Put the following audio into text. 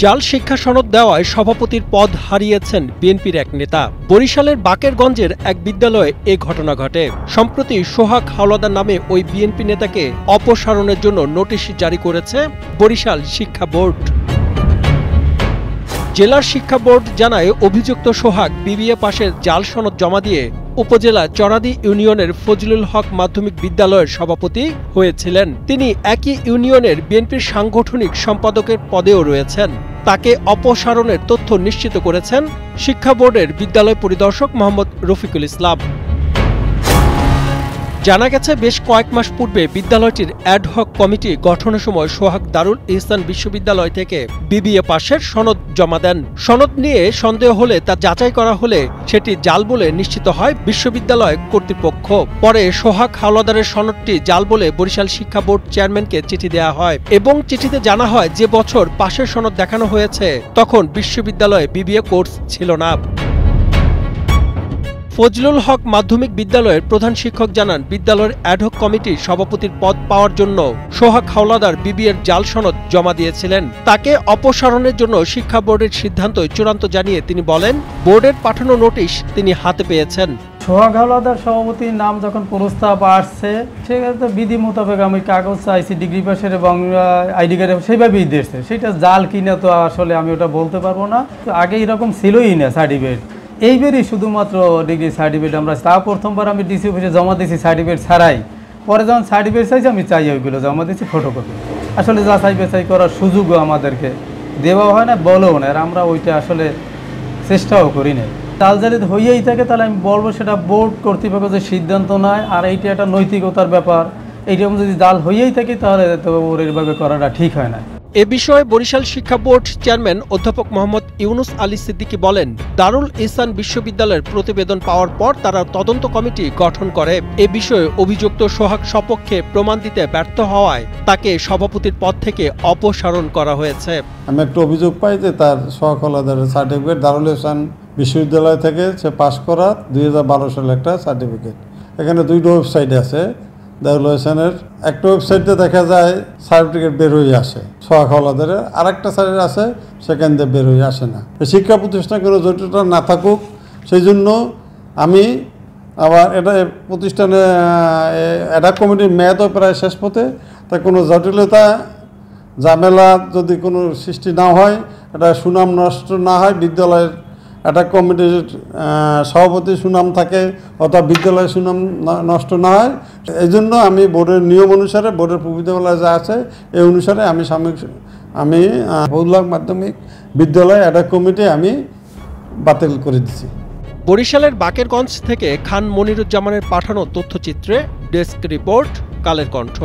জাল শিক্ষা সনদ দেওয়ায় সভাপতির পদ হারিয়েছেন বিএনপির এক নেতা। বরিশালের বাকেরগঞ্জের এক বিদ্যালয়ে এ ঘটনা ঘটে। সম্প্রতি সোহাগ হাওলাদার নামে ওই বিএনপি নেতাকে অপসারণের জন্য নোটিশ জারি করেছে বরিশাল শিক্ষা বোর্ড। জেলার শিক্ষা বোর্ড জানায়, অভিযুক্ত সোহাগ বিবিএ পাশের জাল সনদ জমা দিয়ে উপজেলা চরাদি ইউনিয়নের ফজলুল হক মাধ্যমিক বিদ্যালয়ের সভাপতি হয়েছিলেন। তিনি একই ইউনিয়নের বিএনপির সাংগঠনিক সম্পাদকের পদেও রয়েছেন। তাকে অপসারণের তথ্য নিশ্চিত করেছেন শিক্ষা বোর্ডের বিদ্যালয় পরিদর্শক মোহাম্মদ রফিকুল ইসলাম। জানা গেছে, বেশ কয়েক মাস পূর্বে বিদ্যালয়টির অ্যাডহক কমিটি গঠনের সময় সোহাগ দারুল ইহসান বিশ্ববিদ্যালয় থেকে বিবিএ পাশের সনদ জমা দেন। সনদ নিয়ে সন্দেহ হলে তা যাচাই করা হলে সেটি জাল বলে নিশ্চিত হয় বিশ্ববিদ্যালয় কর্তৃপক্ষ। পরে সোহাগ হাওলাদারের সনদটি জাল বলে বরিশাল শিক্ষা বোর্ড চেয়ারম্যানকে চিঠি দেওয়া হয় এবং চিঠিতে জানা হয় যে বছর পাশের সনদ দেখানো হয়েছে তখন বিশ্ববিদ্যালয়ে বিবিএ কোর্স ছিল না। ফজলুল হক মাধ্যমিক বিদ্যালয়ের প্রধান শিক্ষক জানান, বিদ্যালয়ের অ্যাডহক কমিটির সভাপতির পদ পাওয়ার জন্য সোহাগ হাওলাদার বিবিএর জাল সনদ জমা দিয়েছিলেন। তাকে অপসারণের জন্য শিক্ষা বোর্ডের সিদ্ধান্ত চূড়ান্ত জানিয়ে তিনি বলেন, বোর্ডের পাঠানো নোটিশ তিনি হাতে পেয়েছেন। সোহাগ হাওলাদার সভাপতির নাম যখন প্রস্তাব আসছে সেক্ষেত্রে বিধি মোতাবেক আমি কাগজ চাইছি, ডিগ্রি পাশের এবং আইডি কার্ড সেইভাবেই দিয়েছে। সেটা জাল কিনা তো আসলে আমি ওটা বলতে পারবো না। আগে এরকম ছিলই না সার্টিফিকেট, এইবারই শুধুমাত্র ডিগ্রি সার্টিফিকেট আমরা তা প্রথমবার আমি ডিসি অফিসে জমা দিয়েছি সার্টিফিকেট ছাড়াই। পরে যখন সার্টিফিকেট চাইছি আমি চাই ওইগুলো জমা দিয়েছি ফটোকপি। আসলে যাচাই বাছাই করার সুযোগও আমাদেরকে দেওয়া হয় না, বলেও না, আর আমরা ওইটা আসলে চেষ্টাও করি না। জাল যদি হইয়েই থাকে তাহলে আমি বলবো সেটা বোর্ড কর্তৃপক্ষ যে সিদ্ধান্ত নেয়, আর এইটা একটা নৈতিকতার ব্যাপার। এইরকম যদি জাল হইয়েই থাকে তাহলে তো এইভাবে করাটা ঠিক হয় না। এ বিষয়ে বরিশাল শিক্ষা বোর্ড চেয়ারম্যান অধ্যাপক মোহাম্মদ ইউনুস আলী সিদ্দিকী বলেন, দারুল ইহসান বিশ্ববিদ্যালয়ের প্রতিবেদন পাওয়ার পর তারা তদন্ত কমিটি গঠন করে। এ বিষয়ে অভিযুক্ত সোহাগ সপক্ষে প্রমাণ দিতে ব্যর্থ হওয়ায় তাকে সভাপতির পদ থেকে অপসারণ করা হয়েছে। আমি একটা অভিযোগ পাই যে তার সোহাগ হাওলাদারের সার্টিফিকেট দারুল ইহসান বিশ্ববিদ্যালয় থেকে সে পাশ করা 2012 সালে একটা সার্টিফিকেট। এখানে দুইটা ওয়েবসাইট আছে দারুল ইহসানের। একটা ওয়েবসাইটে দেখা যায় সার্টিফিকেট বের হয়ে আসে সোহাগ হাওলাদারের, আর একটা সাইট আছে সেখান দিয়ে বের হয়ে আসে না। শিক্ষা প্রতিষ্ঠান কোনো জটিলতা না থাকুক সেই জন্য আমি আবার এটা প্রতিষ্ঠানে অ্যাডহক কমিটির মেয়াদও প্রায় শেষ পথে, তাই কোনো জটিলতা ঝামেলা যদি কোনো সৃষ্টি না হয়, এটা সুনাম নষ্ট না হয়, বিদ্যালয়ের অ্যাডহক কমিটির সভাপতির সুনাম থাকে অথবা বিদ্যালয়ের সুনাম নষ্ট না হয়, এই জন্য আমি বোর্ডের নিয়ম অনুসারে, বোর্ডের প্রবিধামালায় যা আছে এই অনুসারে আমি ফজলুল হক মাধ্যমিক বিদ্যালয় অ্যাডহক কমিটি আমি বাতিল করে দিচ্ছি। বরিশালের বাকেরগঞ্জ থেকে খান মনিরুজ্জামানের পাঠানো তথ্যচিত্রে ডেস্ক রিপোর্ট, কালের কণ্ঠ।